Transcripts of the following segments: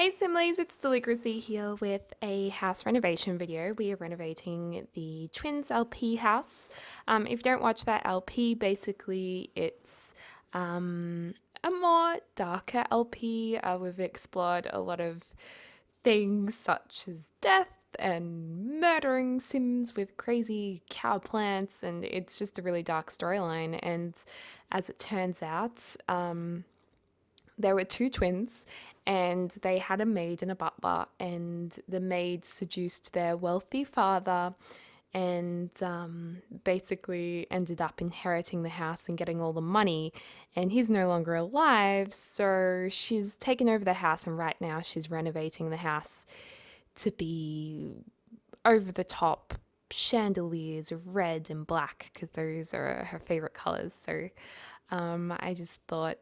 Hey Simlies, it's Deligracy here with a house renovation video. We are renovating the Twins LP house. If you don't watch that LP, basically it's a more darker LP. We've explored a lot of things such as death and murdering Sims with crazy cow plants, and it's just a really dark storyline. And as it turns out, there were two twins and they had a maid and a butler, and the maid seduced their wealthy father and basically ended up inheriting the house and getting all the money, and he's no longer alive, so she's taken over the house, and right now she's renovating the house to be over the top chandeliers of red and black because those are her favorite colors. So I just thought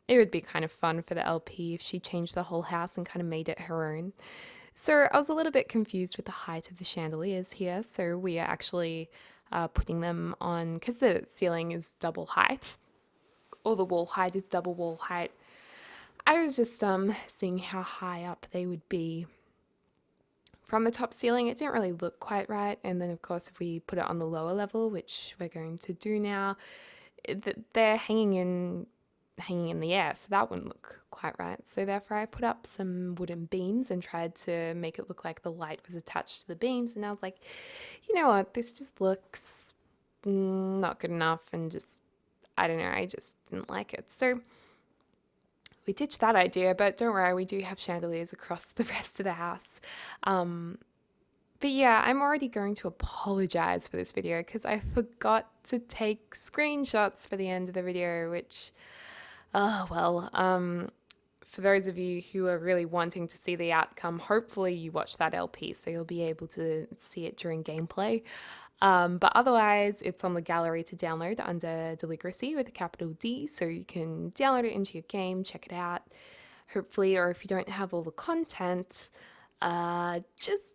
it would be kind of fun for the LP if she changed the whole house and kind of made it her own. So I was a little bit confused with the height of the chandeliers here. So we are actually putting them on, because the ceiling is double height, or the wall height is double wall height. I was just seeing how high up they would be from the top ceiling. It didn't really look quite right. And then, of course, if we put it on the lower level, which we're going to do now, they're hanging in the air, so that wouldn't look quite right. So therefore I put up some wooden beams and tried to make it look like the light was attached to the beams, and I was like, you know what, this just looks not good enough, and just, I don't know, I just didn't like it. So we ditched that idea, but don't worry, we do have chandeliers across the rest of the house. But yeah, I'm already going to apologize for this video because I forgot to take screenshots for the end of the video, which, oh well, for those of you who are really wanting to see the outcome, hopefully you watch that LP so you'll be able to see it during gameplay. But otherwise, it's on the gallery to download under Deligracy with a capital D, so you can download it into your game, check it out, hopefully, or if you don't have all the content, just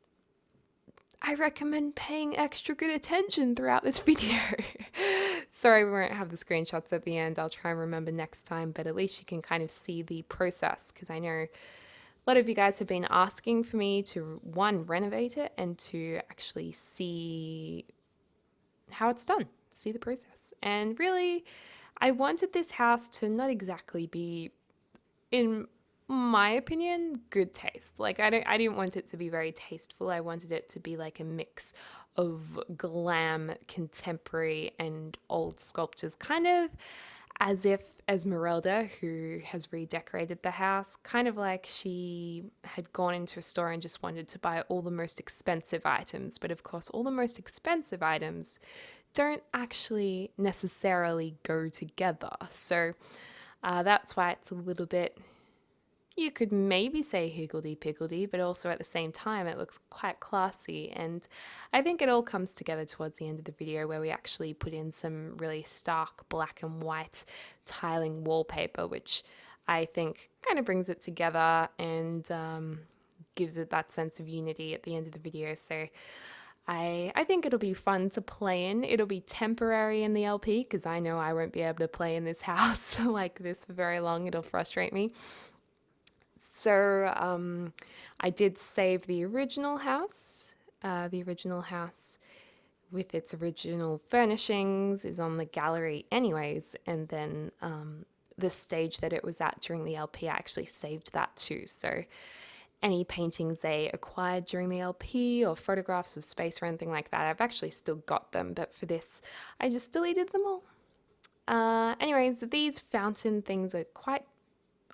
I recommend paying extra good attention throughout this video. Sorry, we won't have the screenshots at the end. I'll try and remember next time, but at least you can kind of see the process, because I know a lot of you guys have been asking for me to, one, renovate it, and to actually see how it's done, see the process. And really, I wanted this house to not exactly be, in my opinion, good taste. Like I didn't want it to be very tasteful. I wanted it to be like a mix of glam, contemporary, and old sculptures, kind of as if Esmerelda, who has redecorated the house, kind of like she had gone into a store and just wanted to buy all the most expensive items. But of course, all the most expensive items don't actually necessarily go together. So that's why it's a little bit, you could maybe say higgledy-piggledy, but also at the same time it looks quite classy. And I think it all comes together towards the end of the video, where we actually put in some really stark black and white tiling wallpaper, which I think kind of brings it together and gives it that sense of unity at the end of the video. So I think it'll be fun to play in. It'll be temporary in the LP, because I know I won't be able to play in this house like this for very long. It'll frustrate me. So I did save the original house. The original house with its original furnishings is on the gallery anyways, and then the stage that it was at during the LP, I actually saved that too. So any paintings they acquired during the LP or photographs of space or anything like that, I've actually still got them, but for this I just deleted them all. Anyways, these fountain things are quite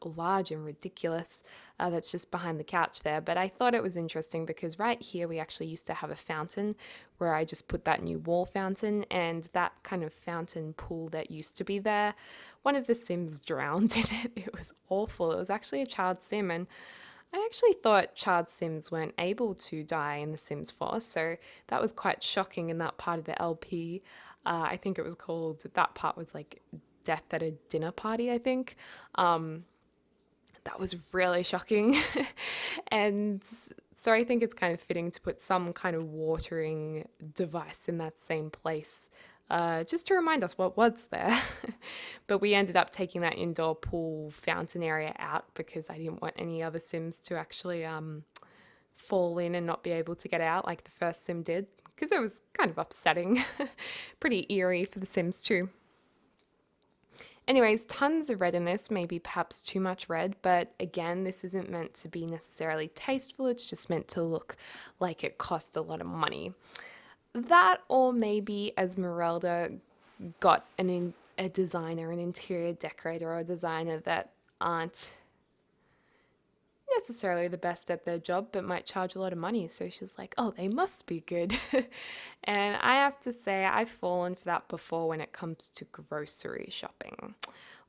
large and ridiculous. That's just behind the couch there, but I thought it was interesting because right here we actually used to have a fountain where I just put that new wall fountain, and that kind of fountain pool that used to be there, one of the Sims drowned in it. It was awful. It was actually a child Sim, and I actually thought child Sims weren't able to die in The Sims 4, so that was quite shocking in that part of the LP. I think it was called, that part was like Death at a Dinner Party, I think. That was really shocking. And so I think it's kind of fitting to put some kind of watering device in that same place just to remind us what was there. But we ended up taking that indoor pool fountain area out because I didn't want any other Sims to actually fall in and not be able to get out like the first Sim did, because it was kind of upsetting. Pretty eerie for the Sims too. Anyways, tons of red in this, maybe perhaps too much red, but again, this isn't meant to be necessarily tasteful, it's just meant to look like it cost a lot of money. That, or maybe Esmerelda got a designer, an interior decorator or a designer that aren't necessarily the best at their job but might charge a lot of money, so she's like, oh, they must be good. And I have to say, I've fallen for that before when it comes to grocery shopping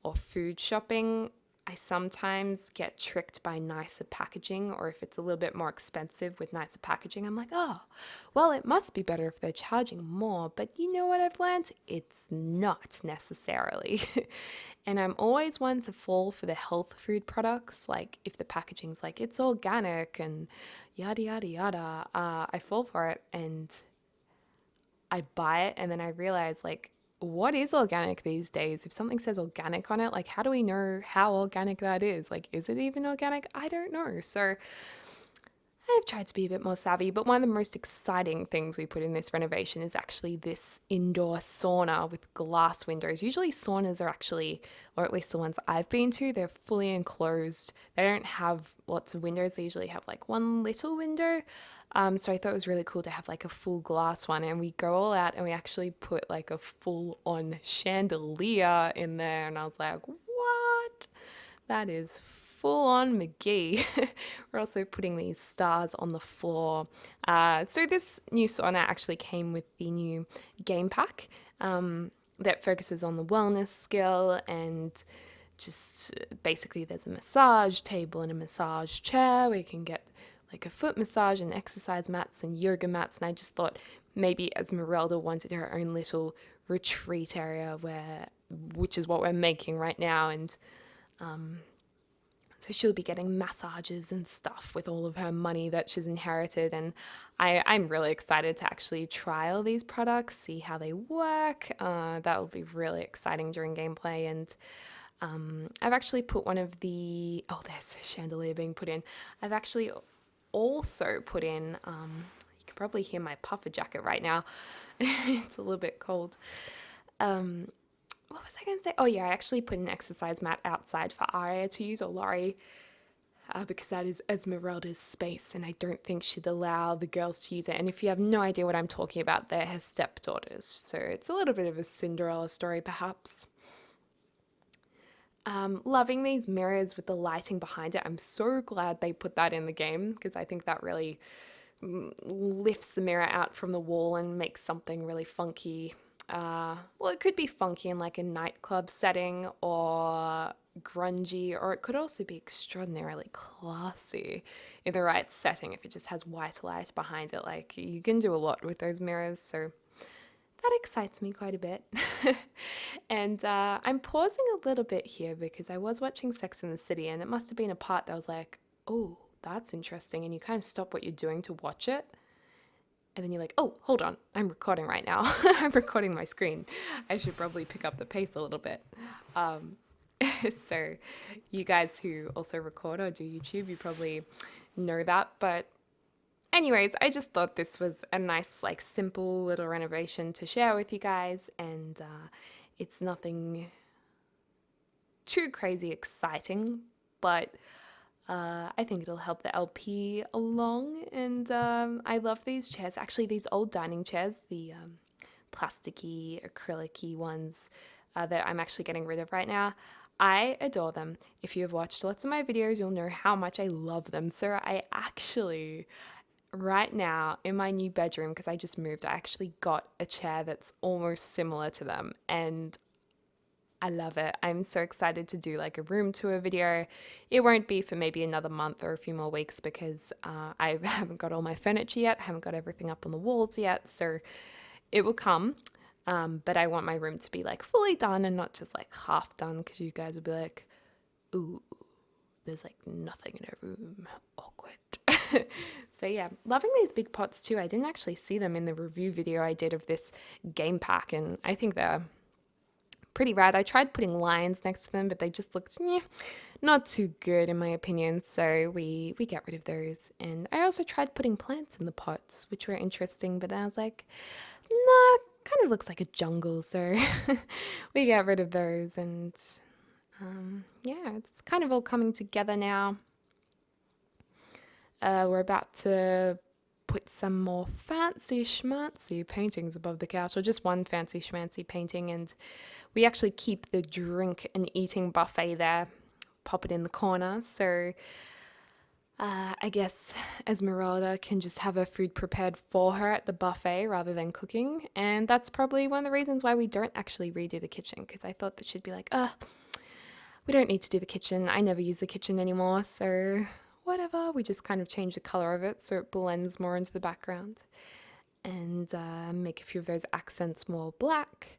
or food shopping. I sometimes get tricked by nicer packaging, or if it's a little bit more expensive with nicer packaging, I'm like, oh, well, it must be better if they're charging more. But you know what I've learned? It's not necessarily. And I'm always one to fall for the health food products. Like if the packaging's like, it's organic and yada, yada, yada, I fall for it and I buy it, and then I realize, like, what is organic these days? If something says organic on it, like, how do we know how organic that is? Like, is it even organic? I don't know. So I've tried to be a bit more savvy, but one of the most exciting things we put in this renovation is actually this indoor sauna with glass windows. Usually saunas are actually, or at least the ones I've been to, they're fully enclosed. They don't have lots of windows. They usually have like one little window. So I thought it was really cool to have like a full glass one, and we go all out and we actually put like a full on chandelier in there, and I was like, what? That is full on McGee. We're also putting these stars on the floor. So this new sauna actually came with the new game pack that focuses on the wellness skill, and just basically there's a massage table and a massage chair where you can get like a foot massage and exercise mats and yoga mats. And I just thought maybe Esmeralda wanted her own little retreat area which is what we're making right now. And so she'll be getting massages and stuff with all of her money that she's inherited. And I'm really excited to actually try all these products, see how they work. That will be really exciting during gameplay. And I've actually put one of the, there's a chandelier being put in. I've actually also put in, you can probably hear my puffer jacket right now. It's a little bit cold. What was I going to say? Oh yeah, I actually put an exercise mat outside for Arya to use, or Laurie, because that is Esmeralda's space, and I don't think she'd allow the girls to use it. And if you have no idea what I'm talking about, they're her stepdaughters, so it's a little bit of a Cinderella story perhaps. Loving these mirrors with the lighting behind it. I'm so glad they put that in the game, because I think that really lifts the mirror out from the wall and makes something really funky. Well, it could be funky in like a nightclub setting, or grungy, or it could also be extraordinarily classy in the right setting if it just has white light behind it. Like, you can do a lot with those mirrors, so that excites me quite a bit. And I'm pausing a little bit here because I was watching Sex and the City, and it must have been a part that was like, oh, that's interesting, and you kind of stop what you're doing to watch it. And then you're like, oh, hold on, I'm recording right now. I'm recording my screen. I should probably pick up the pace a little bit. So you guys who also record or do YouTube, you probably know that. But anyways, I just thought this was a nice, like, simple little renovation to share with you guys. And it's nothing too crazy exciting, but I think it'll help the LP along. And I love these chairs. Actually, these old dining chairs, the plasticky, acrylic-y ones that I'm actually getting rid of right now, I adore them. If you have watched lots of my videos, you'll know how much I love them. So I actually, right now in my new bedroom, because I just moved, I actually got a chair that's almost similar to them, and I love it. I'm so excited to do like a room tour video. It won't be for maybe another month or a few more weeks, because I haven't got all my furniture yet. I haven't got everything up on the walls yet. So it will come. But I want my room to be like fully done and not just like half done, because you guys will be like, ooh, there's like nothing in a room. Awkward. So yeah, loving these big pots too. I didn't actually see them in the review video I did of this game pack, and I think they're pretty rad. I tried putting lions next to them, but they just looked not too good in my opinion. So we get rid of those. And I also tried putting plants in the pots, which were interesting, but I was like, nah, kind of looks like a jungle. So we get rid of those. And yeah, it's kind of all coming together now. We're about to put some more fancy schmancy paintings above the couch, or just one fancy schmancy painting, and we actually keep the drink and eating buffet there, pop it in the corner, so I guess Esmeralda can just have her food prepared for her at the buffet rather than cooking, and that's probably one of the reasons why we don't actually redo the kitchen, because I thought that she'd be like, we don't need to do the kitchen, I never use the kitchen anymore, so whatever, we just kind of change the color of it so it blends more into the background, and make a few of those accents more black.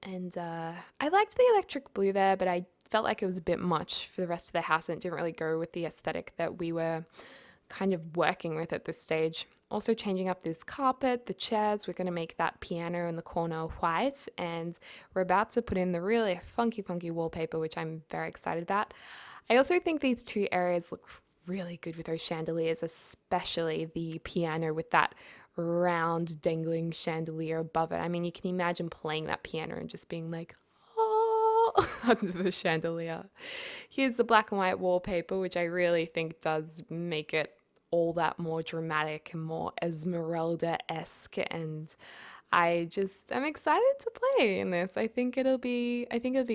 And I liked the electric blue there, but I felt like it was a bit much for the rest of the house, and it didn't really go with the aesthetic that we were kind of working with at this stage. Also changing up this carpet, the chairs, we're going to make that piano in the corner white, and we're about to put in the really funky wallpaper, which I'm very excited about. I also think these two areas look really good with those chandeliers, especially the piano with that round dangling chandelier above it. I mean, you can imagine playing that piano and just being like, oh, under the chandelier. Here's the black and white wallpaper, which I really think does make it all that more dramatic and more Esmeralda-esque, and I'm excited to play in this. I think it'll be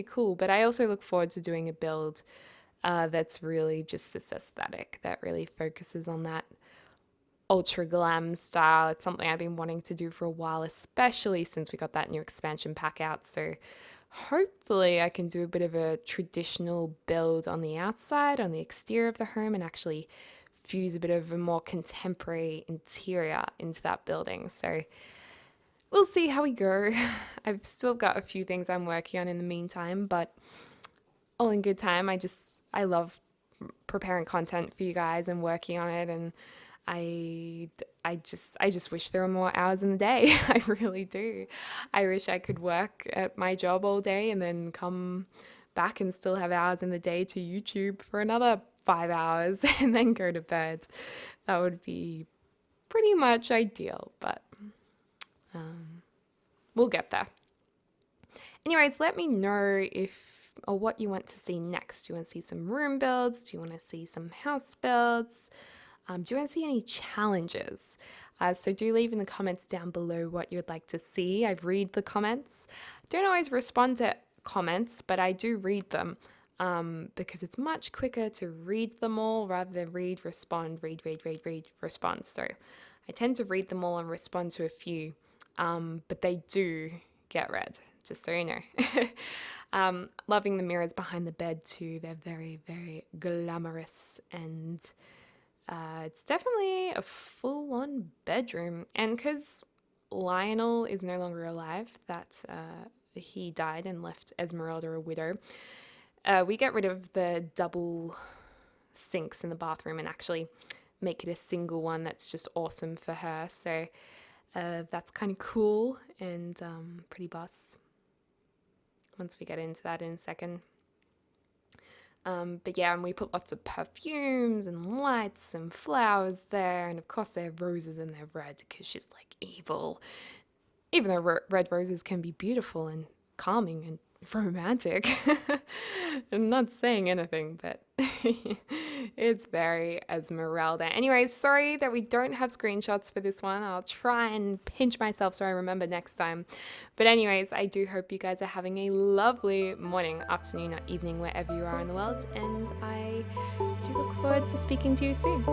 cool, but I also look forward to doing a build that's really just this aesthetic that really focuses on that ultra glam style. It's something I've been wanting to do for a while, especially since we got that new expansion pack out. So hopefully I can do a bit of a traditional build on the outside, on the exterior of the home, and actually fuse a bit of a more contemporary interior into that building. So we'll see how we go. I've still got a few things I'm working on in the meantime, but all in good time. I love preparing content for you guys and working on it, and I just wish there were more hours in the day. I really do. I wish I could work at my job all day and then come back and still have hours in the day to YouTube for another 5 hours and then go to bed. That would be pretty much ideal, but we'll get there. Anyways, let me know what you want to see next. Do you want to see some room builds? Do you want to see some house builds? Do you want to see any challenges? So do leave in the comments down below what you'd like to see. I read the comments. Don't always respond to comments, but I do read them because it's much quicker to read them all rather than read, respond, read, respond. So I tend to read them all and respond to a few, but they do get read, just so you know. Loving the mirrors behind the bed too. They're very, very glamorous, and it's definitely a full-on bedroom. And because Lionel is no longer alive, that he died and left Esmeralda a widow, we get rid of the double sinks in the bathroom and actually make it a single one that's just awesome for her. So that's kind of cool and pretty boss. Once we get into that in a second. But yeah, and we put lots of perfumes and lights and flowers there, and of course they have roses and they're red because she's like evil. Even though red roses can be beautiful and calming and romantic. I'm not saying anything, but it's very Esmeralda. Anyways, sorry that we don't have screenshots for this one. I'll try and pinch myself so I remember next time. But anyways, I do hope you guys are having a lovely morning, afternoon, or evening, wherever you are in the world. And I do look forward to speaking to you soon.